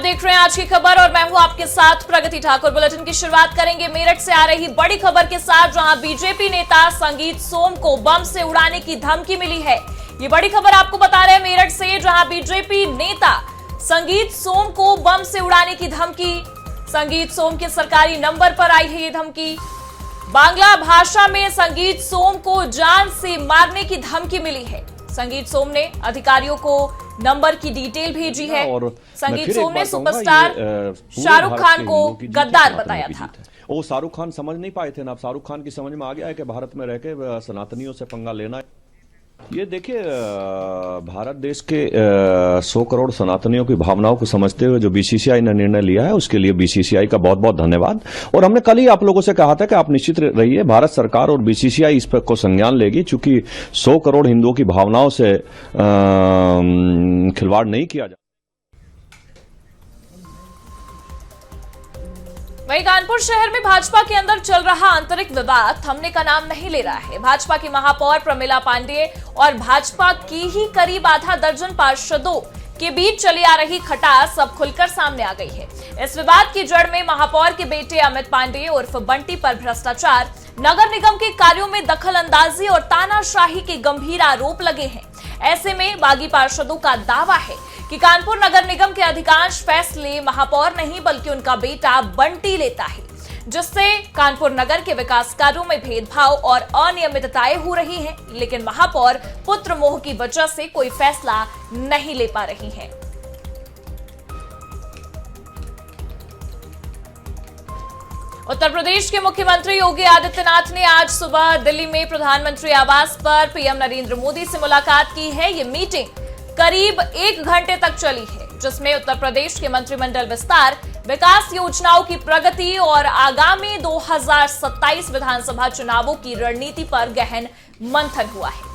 देख रहे हैं आज की खबर और मैं हूं आपके साथ प्रगति ठाकुर। बुलेटिन की शुरुआत करेंगे मेरठ से आ रही बड़ी खबर के साथ, जहां बीजेपी नेता संगीत सोम को बम से उड़ाने की धमकी मिली है। ये बड़ी खबर आपको बता रहे हैं मेरठ से, जहां बीजेपी नेता संगीत सोम को बम से उड़ाने की धमकी। संगीत सोम के सरकारी नंबर पर आई है ये धमकी। बांग्ला भाषा में संगीत सोम को जान से मारने की धमकी मिली है। संगीत सोम ने अधिकारियों को नंबर की डिटेल भेजी है। और संगीत सोम ने सुपरस्टार शाहरुख खान को गद्दार बताया था। वो शाहरुख खान समझ नहीं पाए थे ना, अब शाहरुख खान की समझ में आ गया है कि भारत में रह के सनातनियों से पंगा लेना है। ये देखिए, भारत देश के 100 करोड़ सनातनियों की भावनाओं को समझते हुए जो बीसीसीआई ने निर्णय लिया है, उसके लिए बीसीसीआई का बहुत बहुत धन्यवाद। और हमने कल ही आप लोगों से कहा था कि आप निश्चित रहिए, भारत सरकार और बीसीसीआई इस पर को संज्ञान लेगी, चूंकि 100 करोड़ हिंदुओं की भावनाओं से खिलवाड़ नहीं किया जाए। वहीं कानपुर शहर में भाजपा के अंदर चल रहा आंतरिक विवाद थमने का नाम नहीं ले रहा है। भाजपा की महापौर प्रमिला पांडेय और भाजपा की ही करीब आधा दर्जन पार्षदों के बीच चली आ रही खटास अब खुलकर सामने आ गई है। इस विवाद की जड़ में महापौर के बेटे अमित पांडेय उर्फ बंटी पर भ्रष्टाचार, नगर निगम के कार्यों में दखल अंदाजी और तानाशाही के गंभीर आरोप लगे हैं। ऐसे में बागी पार्षदों का दावा है कि कानपुर नगर निगम के अधिकांश फैसले महापौर नहीं बल्कि उनका बेटा बंटी लेता है, जिससे कानपुर नगर के विकास कार्यों में भेदभाव और अनियमितताएं हो रही हैं। लेकिन महापौर पुत्र मोह की वजह से कोई फैसला नहीं ले पा रही हैं। उत्तर प्रदेश के मुख्यमंत्री योगी आदित्यनाथ ने आज सुबह दिल्ली में प्रधानमंत्री आवास पर पीएम नरेंद्र मोदी से मुलाकात की है। ये मीटिंग करीब 1 घंटे तक चली है, जिसमें उत्तर प्रदेश के मंत्रिमंडल विस्तार, विकास योजनाओं की प्रगति और आगामी 2027 विधानसभा चुनावों की रणनीति पर गहन मंथन हुआ है।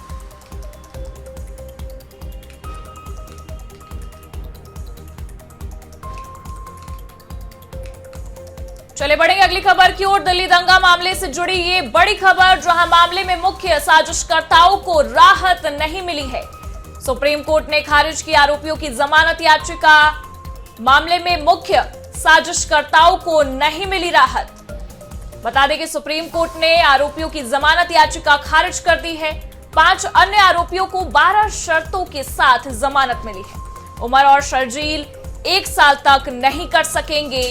चले बढ़ेंगे अगली खबर की ओर। दिल्ली दंगा मामले से जुड़ी ये बड़ी खबर, जहां मामले में मुख्य साजिशकर्ताओं को राहत नहीं मिली है। सुप्रीम कोर्ट ने खारिज की आरोपियों की जमानत याचिका। मामले में मुख्य साजिशकर्ताओं को नहीं मिली राहत। बता दें कि सुप्रीम कोर्ट ने आरोपियों की जमानत याचिका खारिज कर दी है। 5 अन्य आरोपियों को 12 शर्तों के साथ जमानत मिली है। उमर और शर्जील 1 साल तक नहीं कर सकेंगे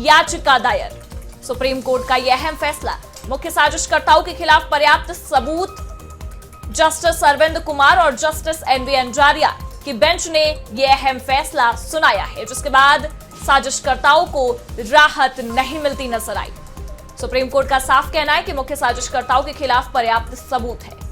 याचिका दायर। सुप्रीम कोर्ट का यह अहम फैसला, मुख्य साजिशकर्ताओं के खिलाफ पर्याप्त सबूत। जस्टिस अरविंद कुमार और जस्टिस एनवी अंजारिया की बेंच ने यह अहम फैसला सुनाया है, जिसके बाद साजिशकर्ताओं को राहत नहीं मिलती नजर आई। सुप्रीम कोर्ट का साफ कहना है कि मुख्य साजिशकर्ताओं के खिलाफ पर्याप्त सबूत है।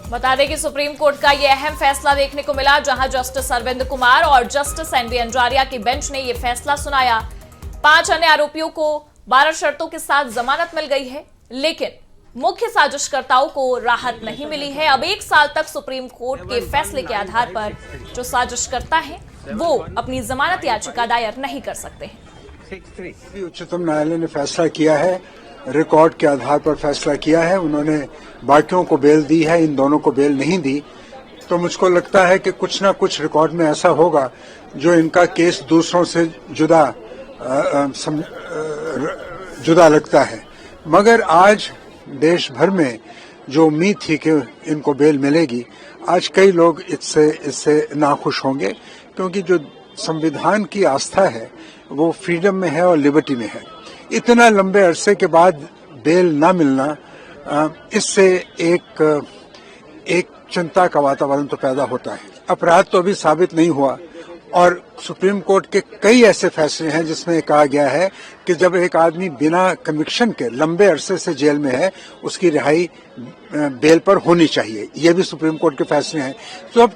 बता दें कि सुप्रीम कोर्ट का यह अहम फैसला देखने को मिला, जहां जस्टिस अरविंद कुमार और जस्टिस एनवी अंजारिया की बेंच ने यह फैसला सुनाया। 5 अन्य आरोपियों को 12 शर्तों के साथ जमानत मिल गई है, लेकिन मुख्य साजिशकर्ताओं को राहत नहीं मिली है। अब 1 साल तक सुप्रीम कोर्ट के फैसले के आधार पर जो साजिशकर्ता है वो अपनी जमानत याचिका दायर नहीं कर सकते हैं। उच्चतम न्यायालय ने फैसला किया है, रिकॉर्ड के आधार पर फैसला किया है। उन्होंने बाकियों को बेल दी है, इन दोनों को बेल नहीं दी। तो मुझको लगता है कि कुछ ना कुछ रिकॉर्ड में ऐसा होगा जो इनका केस दूसरों से जुदा लगता है। मगर आज देश भर में जो उम्मीद थी कि इनको बेल मिलेगी, आज कई लोग इससे नाखुश होंगे, क्योंकि जो संविधान की आस्था है वो फ्रीडम में है और लिबर्टी में है। इतना लंबे अरसे के बाद बेल ना मिलना, इससे एक चिंता का वातावरण तो पैदा होता है। अपराध तो अभी साबित नहीं हुआ और सुप्रीम कोर्ट के कई ऐसे फैसले हैं जिसमें कहा गया है कि जब एक आदमी बिना कन्विक्शन के लंबे अरसे से जेल में है, उसकी रिहाई बेल पर होनी चाहिए। ये भी सुप्रीम कोर्ट के फैसले हैं। तो अब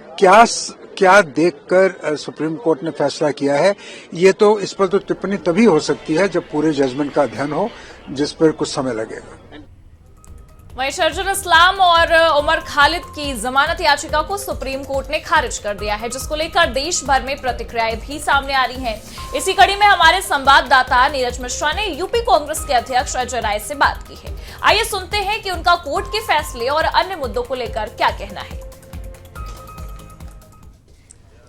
क्या देखकर सुप्रीम कोर्ट ने फैसला किया है, ये तो इस पर तो टिप्पणी तभी हो सकती है जब पूरे जजमेंट का अध्ययन हो, जिस पर कुछ समय लगेगा। वहीं शरजील इस्लाम और उमर खालिद की जमानत याचिका को सुप्रीम कोर्ट ने खारिज कर दिया है, जिसको लेकर देश भर में प्रतिक्रियाएं भी सामने आ रही हैं। इसी कड़ी में हमारे संवाददाता नीरज मिश्रा ने यूपी कांग्रेस के अध्यक्ष अजय राय से बात की है। आइए सुनते हैं कि उनका कोर्ट के फैसले और अन्य मुद्दों को लेकर क्या कहना है।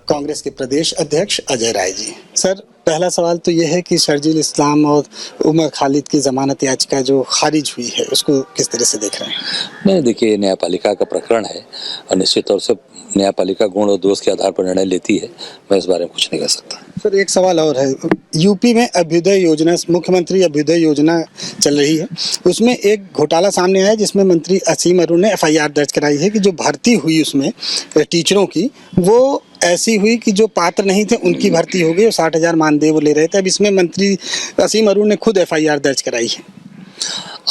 कांग्रेस के प्रदेश अध्यक्ष अजय राय जी, सर पहला सवाल तो यह है कि शरजील इस्लाम और उमर खालिद की जमानत याचिका जो खारिज हुई है उसको किस तरह से देख रहे हैं? नहीं, देखिए, न्यायपालिका का प्रकरण है और निश्चित तौर से न्यायपालिका गुण और दोष के आधार पर निर्णय लेती है। मैं इस बारे में कुछ नहीं कह सकता। सर एक सवाल और है, यूपी में अभ्युदय योजना, मुख्यमंत्री अभ्युदय योजना चल रही है, उसमें एक घोटाला सामने आया जिसमें मंत्री असीम अरुण ने FIR दर्ज कराई है कि जो भर्ती हुई उसमें टीचरों की वो ऐसी हुई कि जो पात्र नहीं थे उनकी भर्ती हो गई और 60,000 मानदेय वो ले रहे थे। अब इसमें मंत्री असीम अरुण ने खुद FIR दर्ज कराई है।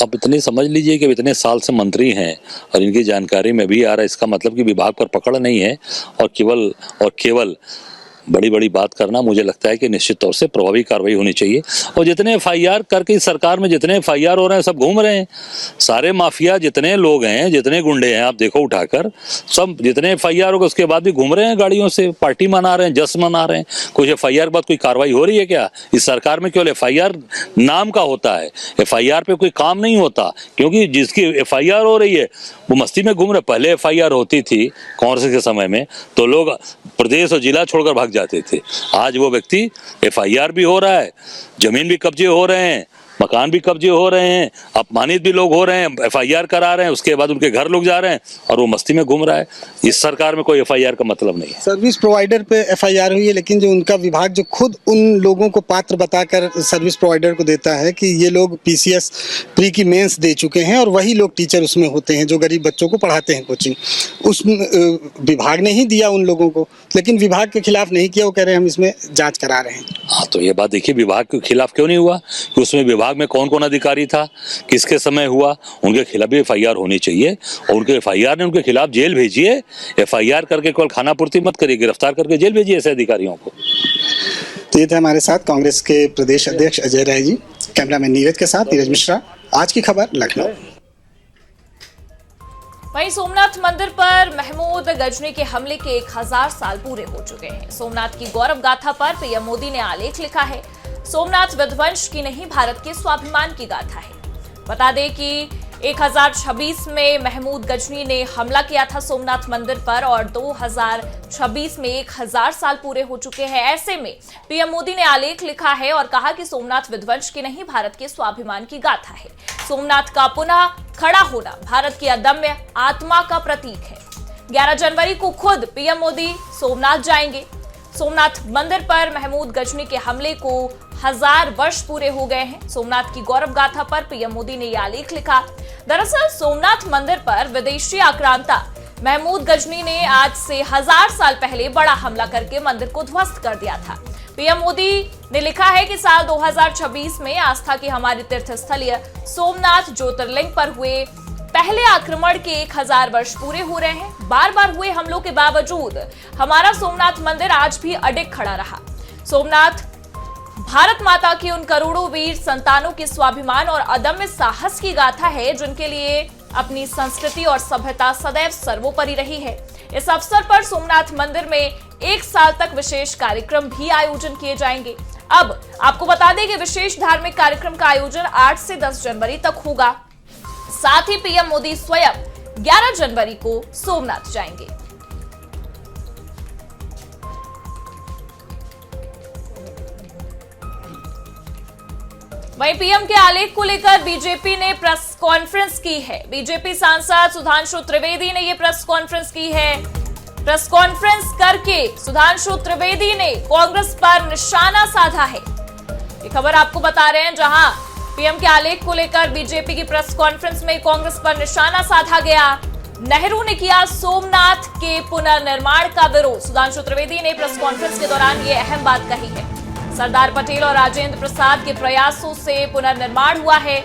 आप इतनी समझ लीजिए कि इतने साल से मंत्री हैं और इनकी जानकारी में भी आ रहा है, इसका मतलब कि विभाग पर पकड़ नहीं है और केवल बड़ी बड़ी बात करना, मुझे लगता है कि निश्चित तौर से प्रभावी कार्रवाई होनी चाहिए। और जितने FIR करके सरकार में जितने FIR हो रहे हैं सब घूम रहे हैं, सारे माफिया जितने लोग हैं, जितने गुंडे हैं, आप देखो उठाकर, सब जितने FIR हो गए उसके बाद भी घूम रहे हैं गाड़ियों से, पार्टी मना रहे हैं, जश्न मना रहे हैं। कुछ FIR के बाद कोई कार्रवाई हो रही है क्या? इस सरकार में केवल FIR नाम का होता है, FIR पे कोई काम नहीं होता, क्योंकि जिसकी FIR हो रही है वो मस्ती में घूम रहे। पहले FIR होती थी कांग्रेस के समय में तो लोग प्रदेश और जिला छोड़कर भाग जाते थे। आज वो व्यक्ति FIR भी हो रहा है, जमीन भी कब्जे हो रहे हैं, मकान भी कब्जे हो रहे हैं, अपमानित भी लोग हो रहे हैं, FIR करा रहे हैं, उसके बाद उनके घर लोग जा रहे हैं और वो मस्ती में घूम रहा है। इस सरकार में कोई FIR का मतलब नहीं है। सर्विस प्रोवाइडर पे FIR हुई है, लेकिन जो उनका विभाग जो खुद उन लोगों को पात्र बताकर सर्विस प्रोवाइडर को देता है कि ये लोग PCS प्री की मेंस दे चुके हैं और वही लोग टीचर उसमें होते हैं जो गरीब बच्चों को पढ़ाते हैं कोचिंग, उस विभाग ने ही दिया उन लोगों को, लेकिन विभाग के खिलाफ नहीं किया। वो कह रहे हैं हम इसमें जाँच करा रहे हैं। हाँ, तो ये बात देखिए, विभाग के खिलाफ क्यों नहीं हुआ कि उसमें विभाग में कौन कौन अधिकारी था, किसके समय हुआ, उनके खिलाफ भी FIR होनी चाहिए और उनके FIR ने उनके खिलाफ जेल भेजिए। FIR करके केवल खाना पूर्ति मत करिए, गिरफ्तार करके जेल भेजिए ऐसे अधिकारियों को। तो ये थे हमारे साथ कांग्रेस के प्रदेश अध्यक्ष अजय राय जी। कैमरामैन नीरज के साथ नीरज मिश्रा, आज की खबर, लखनऊ। वहीं सोमनाथ मंदिर पर महमूद गजनी के हमले के 1000 साल पूरे हो चुके हैं। सोमनाथ की गौरव गाथा पर पीएम मोदी ने आलेख लिखा है। सोमनाथ विध्वंस की नहीं, भारत के स्वाभिमान की गाथा है। बता दें कि 1026 में महमूद गजनी ने हमला किया था सोमनाथ मंदिर पर और 2026 में 1000 साल पूरे हो चुके हैं। ऐसे में पीएम मोदी ने आलेख लिखा है और कहा कि सोमनाथ विध्वंस की नहीं, भारत के स्वाभिमान की गाथा है। सोमनाथ का पुनः खड़ा होना भारत की अदम्य आत्मा का प्रतीक है। 11 जनवरी को खुद पीएम मोदी सोमनाथ जाएंगे। सोमनाथ मंदिर पर महमूद गजनी के हमले को 1000 वर्ष पूरे हो गए हैं। सोमनाथ की गौरव गाथा पर पीएम मोदी ने यह आलेख लिखा। दरअसल सोमनाथ मंदिर पर विदेशी आक्रांता महमूद गजनी ने आज से 1000 साल पहले बड़ा हमला करके मंदिर को ध्वस्त कर दिया था। पीएम मोदी ने लिखा है कि साल 2026 में आस्था की हमारी तीर्थस्थलीय सोमनाथ ज्योतिर्लिंग पर हुए पहले आक्रमण के 1000 वर्ष पूरे हो रहे हैं। बार बार हुए हमलों के बावजूद हमारा सोमनाथ मंदिर आज भी अडिग खड़ा रहा। सोमनाथ भारत माता की उन करोड़ों वीर संतानों के स्वाभिमान और अदम्य साहस की गाथा है जिनके लिए अपनी संस्कृति और सभ्यता सदैव सर्वोपरि रही है। इस अवसर पर सोमनाथ मंदिर में 1 साल तक विशेष कार्यक्रम भी आयोजन किए जाएंगे। अब आपको बता दें कि विशेष धार्मिक कार्यक्रम का आयोजन 8 से 10 जनवरी तक होगा। साथ ही पीएम मोदी स्वयं 11 जनवरी को सोमनाथ जाएंगे। वहीं पीएम के आलेख को लेकर बीजेपी ने प्रेस कॉन्फ्रेंस की है। बीजेपी सांसद सुधांशु त्रिवेदी ने यह प्रेस कॉन्फ्रेंस की है। प्रेस कॉन्फ्रेंस करके सुधांशु त्रिवेदी ने कांग्रेस पर निशाना साधा है। ये खबर आपको बता रहे हैं, जहां पीएम के आलेख को लेकर बीजेपी की प्रेस कॉन्फ्रेंस में कांग्रेस पर निशाना साधा गया। नेहरू ने किया सोमनाथ के पुनर्निर्माण का विरोध। सुधांशु त्रिवेदी ने प्रेस कॉन्फ्रेंस के दौरान ये अहम बात कही है। सरदार पटेल और राजेंद्र प्रसाद के प्रयासों से पुनर्निर्माण हुआ है।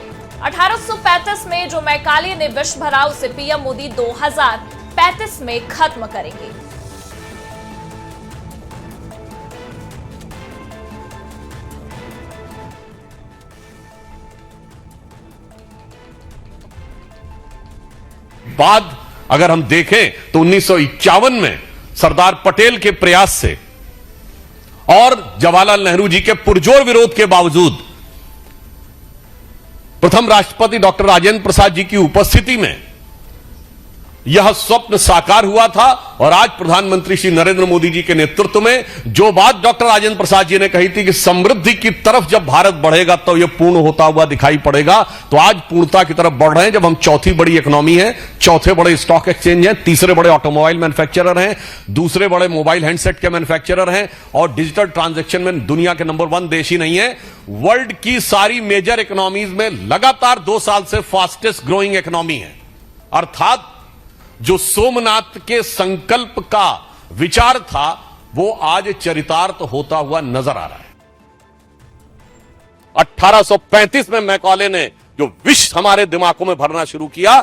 1835 में जो मैकाले ने विष भरा उसे पीएम मोदी 2035 में खत्म करेंगे। बाद अगर हम देखें तो 1951 में सरदार पटेल के प्रयास से और जवाहरलाल नेहरू जी के पुरजोर विरोध के बावजूद प्रथम राष्ट्रपति डॉक्टर राजेंद्र प्रसाद जी की उपस्थिति में यह स्वप्न साकार हुआ था। और आज प्रधानमंत्री श्री नरेंद्र मोदी जी के नेतृत्व में जो बात डॉक्टर राजेंद्र प्रसाद जी ने कही थी कि समृद्धि की तरफ जब भारत बढ़ेगा तो यह पूर्ण होता हुआ दिखाई पड़ेगा, तो आज पूर्णता की तरफ बढ़ रहे हैं। जब हम चौथी बड़ी इकोनॉमी है, चौथे बड़े स्टॉक एक्सचेंज हैं, तीसरे बड़े ऑटोमोबाइल मैन्युफैक्चरर हैं, दूसरे बड़े मोबाइल हैंडसेट के मैन्युफैक्चरर हैं और डिजिटल ट्रांजैक्शन में दुनिया के नंबर 1 देश ही नहीं है, वर्ल्ड की सारी मेजर इकोनॉमीज में लगातार 2 साल से फास्टेस्ट ग्रोइंग इकोनॉमी है। अर्थात जो सोमनाथ के संकल्प का विचार था वो आज चरितार्थ होता हुआ नजर आ रहा है। 1835 में मैकॉले ने जो विष हमारे दिमागों में भरना शुरू किया,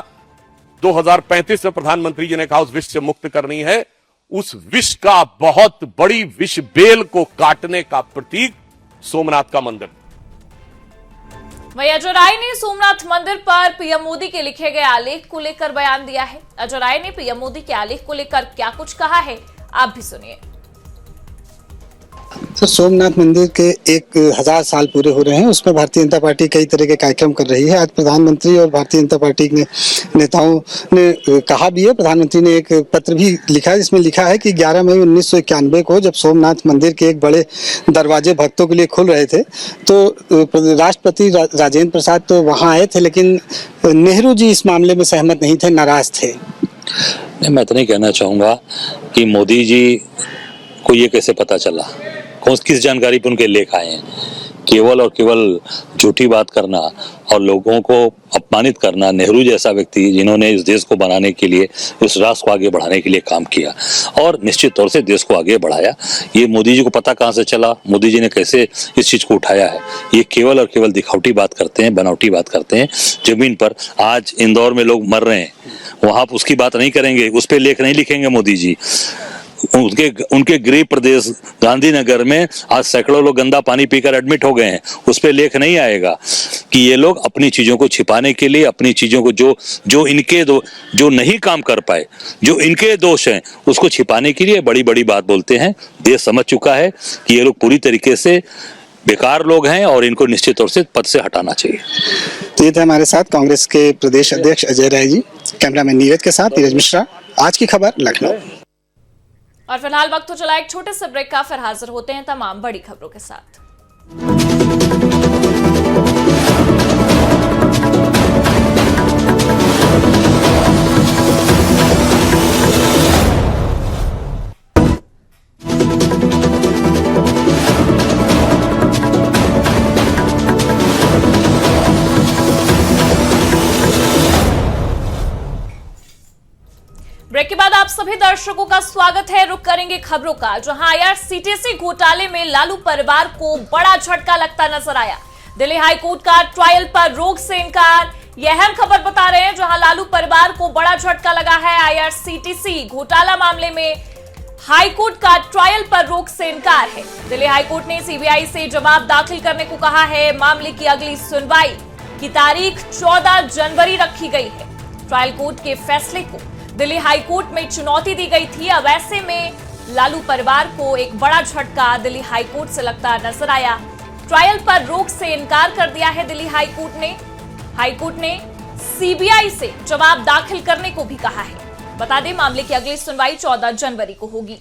2035 में प्रधानमंत्री जी ने कहा उस विष से मुक्त करनी है। उस विष का बहुत बड़ी विष बेल को काटने का प्रतीक सोमनाथ का मंदिर। वहीं अजय राय ने सोमनाथ मंदिर पर पीएम मोदी के लिखे गए आलेख को लेकर बयान दिया है। अजय राय ने पीएम मोदी के आलेख को लेकर क्या कुछ कहा है, आप भी सुनिए। सर, सोमनाथ मंदिर के 1000 साल पूरे हो रहे हैं, उसमें भारतीय जनता पार्टी कई तरह के कार्यक्रम कर रही है। आज प्रधानमंत्री और भारतीय जनता पार्टी के नेताओं ने कहा भी है, प्रधानमंत्री ने एक पत्र भी लिखा है जिसमें लिखा है कि 11 मई 1991 को जब सोमनाथ मंदिर के एक बड़े दरवाजे भक्तों के लिए खुल रहे थे तो राष्ट्रपति राजेंद्र प्रसाद तो वहाँ आए थे, लेकिन नेहरू जी इस मामले में सहमत नहीं थे, नाराज थे। मैं इतना ही कहना चाहूँगा कि मोदी जी को ये कैसे पता चला, किस जानकारी पर उनके लेख आए हैं। केवल और केवल झूठी बात करना और लोगों को अपमानित करना। नेहरू जैसा व्यक्ति जिन्होंने इस देश को बनाने के लिए, इस राष्ट्र को आगे बढ़ाने के लिए काम किया और निश्चित तौर से देश को आगे बढ़ाया, ये मोदी जी को पता कहाँ से चला, मोदी जी ने कैसे इस चीज को उठाया है। ये केवल और केवल दिखावटी बात करते हैं, बनावटी बात करते हैं। जमीन पर आज इंदौर में लोग मर रहे हैं, वहां उसकी बात नहीं करेंगे, उस पर लेख नहीं लिखेंगे मोदी जी। उनके गृह प्रदेश गांधीनगर में आज सैकड़ों लोग गंदा पानी पीकर एडमिट हो गए हैं, उस पे लेख नहीं आएगा कि ये लोग अपनी चीजों को छिपाने के लिए, अपनी चीजों को जो नहीं काम कर पाए, जो इनके दोष हैं, उसको छिपाने के लिए बड़ी बड़ी बात बोलते हैं। देश समझ चुका है कि ये लोग पूरी तरीके से बेकार लोग हैं और इनको निश्चित तौर से पद से हटाना चाहिए। तो ये थे हमारे साथ कांग्रेस के प्रदेश अध्यक्ष अजय राय जी। कैमरामैन नीरज के साथ नीरज मिश्रा, आज की खबर लखनऊ। और फिलहाल वक्त हो चला एक छोटे से ब्रेक का, फिर हाजिर होते हैं तमाम बड़ी खबरों के साथ। ब्रेक के बाद आप सभी दर्शकों का स्वागत है। रुक करेंगे खबरों का, जहां आईआरसीटीसी घोटाले में लालू परिवार को बड़ा झटका लगता नजर आया। दिल्ली हाईकोर्ट का ट्रायल पर रोक से इनकार, यह अहम खबर बता रहे हैं, जहां लालू परिवार को बड़ा झटका लगा है। आईआरसीटीसी घोटाला मामले में हाईकोर्ट का ट्रायल पर रोक से इनकार है। दिल्ली हाईकोर्ट ने सीबीआई से जवाब दाखिल करने को कहा है। मामले की अगली सुनवाई की तारीख 14 जनवरी रखी गई है। ट्रायल कोर्ट के फैसले को दिल्ली हाईकोर्ट में चुनौती दी गई थी। अब ऐसे में लालू परिवार को एक बड़ा झटका दिल्ली हाईकोर्ट से लगता नजर आया। ट्रायल पर रोक से इनकार कर दिया है दिल्ली हाईकोर्ट ने। हाईकोर्ट ने सीबीआई से जवाब दाखिल करने को भी कहा है। बता दें, मामले की अगली सुनवाई 14 जनवरी को होगी।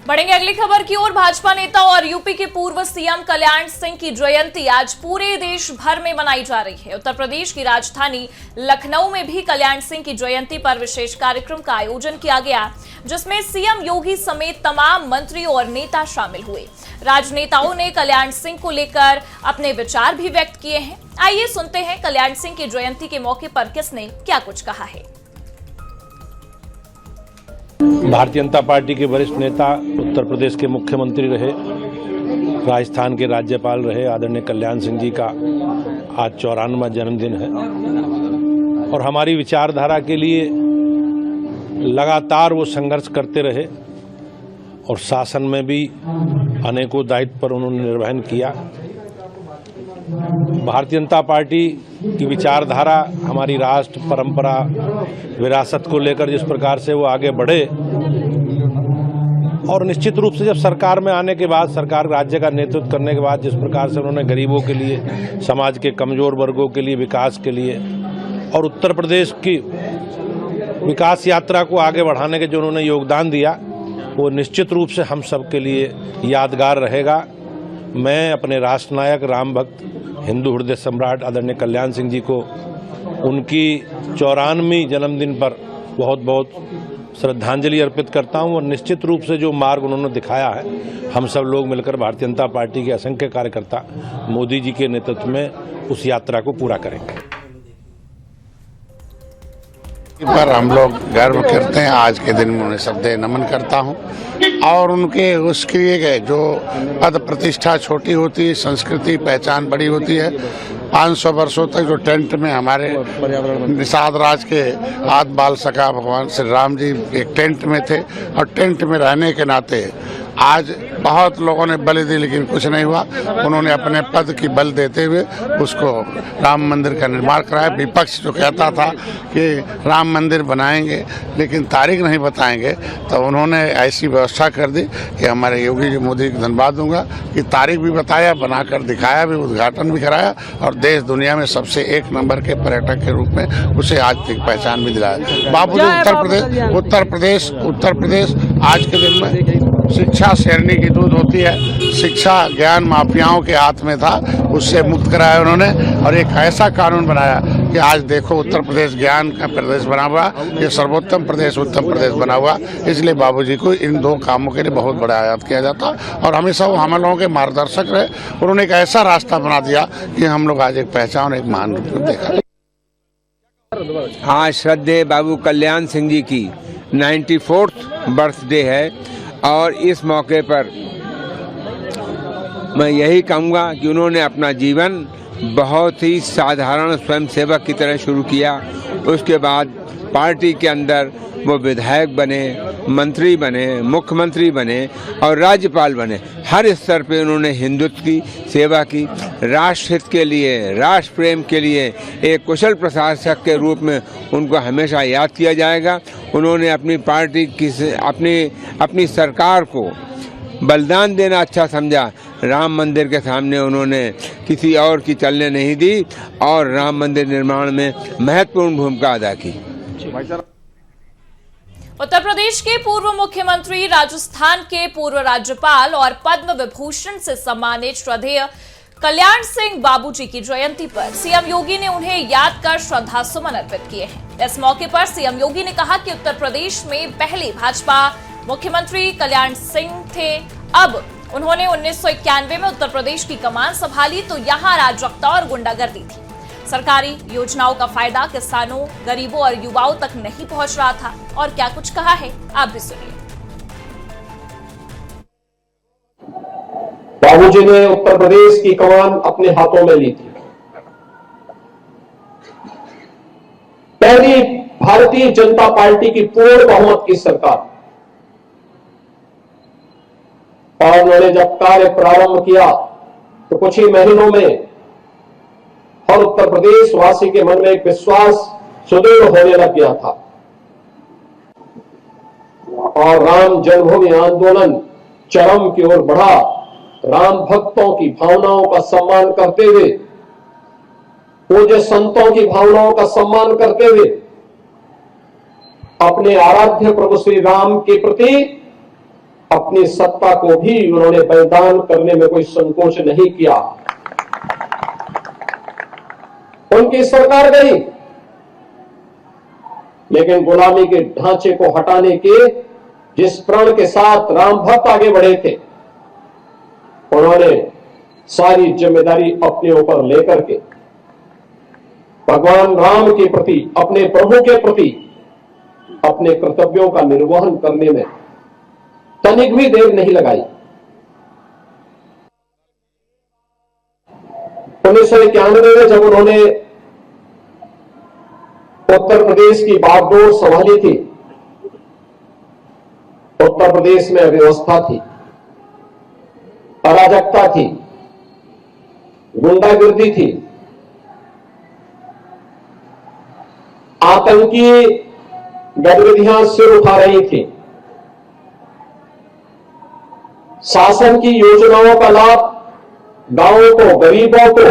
बढ़ेंगे अगली खबर की ओर। भाजपा नेता और यूपी के पूर्व सीएम कल्याण सिंह की जयंती आज पूरे देश भर में मनाई जा रही है। उत्तर प्रदेश की राजधानी लखनऊ में भी कल्याण सिंह की जयंती पर विशेष कार्यक्रम का आयोजन किया गया, जिसमें सीएम योगी समेत तमाम मंत्री और नेता शामिल हुए। राजनेताओं ने कल्याण सिंह को लेकर अपने विचार भी व्यक्त किए हैं। आइए सुनते हैं कल्याण सिंह की जयंती के मौके पर किसने क्या कुछ कहा है। भारतीय जनता पार्टी के वरिष्ठ नेता, उत्तर प्रदेश के मुख्यमंत्री रहे, राजस्थान के राज्यपाल रहे आदरणीय कल्याण सिंह जी का आज 94वां जन्मदिन है और हमारी विचारधारा के लिए लगातार वो संघर्ष करते रहे और शासन में भी अनेकों दायित्व पर उन्होंने निर्वहन किया। भारतीय जनता पार्टी की विचारधारा, हमारी राष्ट्र परंपरा, विरासत को लेकर जिस प्रकार से वो आगे बढ़े, और निश्चित रूप से जब सरकार में आने के बाद, सरकार राज्य का नेतृत्व करने के बाद जिस प्रकार से उन्होंने गरीबों के लिए, समाज के कमजोर वर्गों के लिए, विकास के लिए और उत्तर प्रदेश की विकास यात्रा को आगे बढ़ाने के जो उन्होंने योगदान दिया, वो निश्चित रूप से हम सब के लिए यादगार रहेगा। मैं अपने राष्ट्र नायक, राम भक्त, हिंदू हृदय सम्राट आदरणीय कल्याण सिंह जी को उनकी 94वीं जन्मदिन पर बहुत बहुत श्रद्धांजलि अर्पित करता हूं। और निश्चित रूप से जो मार्ग उन्होंने दिखाया है, हम सब लोग मिलकर, भारतीय जनता पार्टी के असंख्य कार्यकर्ता मोदी जी के नेतृत्व में उस यात्रा को पूरा करेंगे। पर हम लोग गर्व करते हैं। आज के दिन में उन्हें श्रद्धेय नमन करता हूं और उनके उसके लिए जो पद प्रतिष्ठा छोटी होती है, संस्कृति पहचान बड़ी होती है। 500 वर्षों तक जो टेंट में हमारे निषाद राज के आदि बाल सखा भगवान श्री राम जी एक टेंट में थे, और टेंट में रहने के नाते आज बहुत लोगों ने बलि दी, लेकिन कुछ नहीं हुआ। उन्होंने अपने पद की बल देते हुए उसको राम मंदिर का निर्माण कराया। विपक्ष जो कहता था कि राम मंदिर बनाएंगे लेकिन तारीख नहीं बताएंगे, तो उन्होंने ऐसी व्यवस्था कर दी कि हमारे योगी जी मोदी को धन्यवाद दूंगा कि तारीख भी बताया, बनाकर दिखाया भी, उद्घाटन भी कराया, और देश दुनिया में सबसे 1 नंबर के पर्यटक के रूप में उसे आज तक पहचान भी दिलाया। बाबूजी उत्तर प्रदेश आज के दिन में शिक्षा शेरनी की दूध होती है। शिक्षा ज्ञान माफियाओं के हाथ में था, उससे मुक्त कराया उन्होंने, और एक ऐसा कानून बनाया कि आज देखो उत्तर प्रदेश ज्ञान का प्रदेश बना हुआ, ये सर्वोत्तम प्रदेश उत्तर प्रदेश बना हुआ। इसलिए बाबूजी को इन 2 कामों के लिए बहुत बड़ा याद किया जाता, और हमेशा वो हम लोगों के मार्गदर्शक रहे। उन्होंने एक ऐसा रास्ता बना दिया कि हम लोग आज एक पहचान, एक महान रूप में देखा। आज श्रद्धेय बाबू कल्याण सिंह जी की 94th बर्थडे है, और इस मौके पर मैं यही कहूँगा कि उन्होंने अपना जीवन बहुत ही साधारण स्वयंसेवक की तरह शुरू किया। उसके बाद पार्टी के अंदर वो विधायक बने, मंत्री बने, मुख्यमंत्री बने और राज्यपाल बने। हर स्तर पे उन्होंने हिंदुत्व की सेवा की, राष्ट्र हित के लिए, राष्ट्र प्रेम के लिए एक कुशल प्रशासक के रूप में उनको हमेशा याद किया जाएगा। उन्होंने अपनी पार्टी की, अपनी सरकार को बलिदान देना अच्छा समझा। राम मंदिर के सामने उन्होंने किसी और की चलने नहीं दी, और राम मंदिर निर्माण में महत्वपूर्ण भूमिका अदा की। उत्तर प्रदेश के पूर्व मुख्यमंत्री, राजस्थान के पूर्व राज्यपाल और पद्म विभूषण से सम्मानित श्रद्धेय कल्याण सिंह बाबूजी की जयंती पर सीएम योगी ने उन्हें याद कर श्रद्धा सुमन अर्पित किए हैं। इस मौके पर सीएम योगी ने कहा कि उत्तर प्रदेश में पहले भाजपा मुख्यमंत्री कल्याण सिंह थे। अब उन्होंने 1991 में उत्तर प्रदेश की कमान संभाली तो यहां अराजकता और गुंडागर्दी थी। सरकारी योजनाओं का फायदा किसानों, गरीबों और युवाओं तक नहीं पहुंच रहा था। और क्या कुछ कहा है, आप भी सुनिए। बाबूजी ने उत्तर प्रदेश की कमान अपने हाथों में ली थी। पहली भारतीय जनता पार्टी की पूर्ण बहुमत की सरकार, और उन्होंने जब कार्य प्रारंभ किया तो कुछ ही महीनों में हर उत्तर प्रदेश वासी के मन में एक विश्वास सुदृढ़ होने लग गया था, और राम जन्मभूमि आंदोलन चरम की ओर बढ़ा। राम भक्तों की भावनाओं का सम्मान करते हुए, पूज्य संतों की भावनाओं का सम्मान करते हुए, अपने आराध्य प्रभु श्री राम के प्रति अपनी सत्ता को भी उन्होंने बलिदान करने में कोई संकोच नहीं किया। उनकी सरकार गई, लेकिन गुलामी के ढांचे को हटाने के जिस प्रण के साथ राम भक्त आगे बढ़े थे, उन्होंने सारी जिम्मेदारी अपने ऊपर लेकर के भगवान राम के प्रति, अपने प्रभु के प्रति अपने कर्तव्यों का निर्वहन करने में तनिक भी देर नहीं लगाई। 1991 में जब उन्होंने उत्तर प्रदेश की बागडोर संभाली थी, उत्तर प्रदेश में अव्यवस्था थी, अराजकता थी, गुंडागिर्दी थी, आतंकी गतिविधियां सिर उठा रही थी। शासन की योजनाओं का लाभ गांवों को, गरीबों को,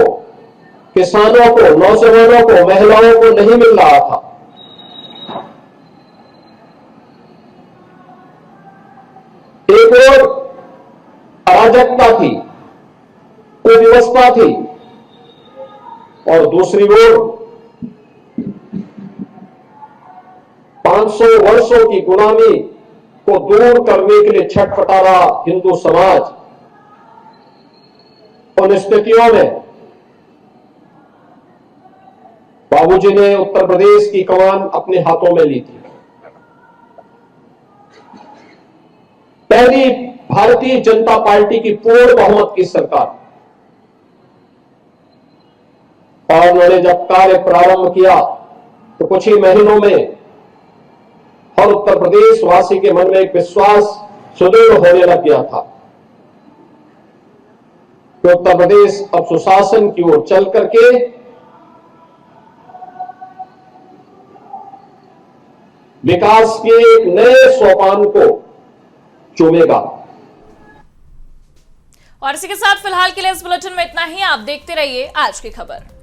किसानों को, नौजवानों को, महिलाओं को नहीं मिल रहा था। एक ओर अराजकता थी, कुव्यवस्था थी, और दूसरी ओर 500 वर्षों की गुलामी को दूर करने के लिए छटपटा रहा हिंदू समाज। उन स्थितियों में बाबूजी ने उत्तर प्रदेश की कमान अपने हाथों में ली थी। पहली भारतीय जनता पार्टी की पूर्ण बहुमत की सरकार, और उन्होंने जब कार्य प्रारंभ किया तो कुछ ही महीनों में हर उत्तर प्रदेश वासी के मन में एक विश्वास सुदृढ़ होने लग गया था कि उत्तर प्रदेश अब सुशासन की ओर चल करके विकास के एक नए सोपान को चूमेगा। और इसी के साथ फिलहाल के लिए इस बुलेटिन में इतना ही। आप देखते रहिए आज की खबर।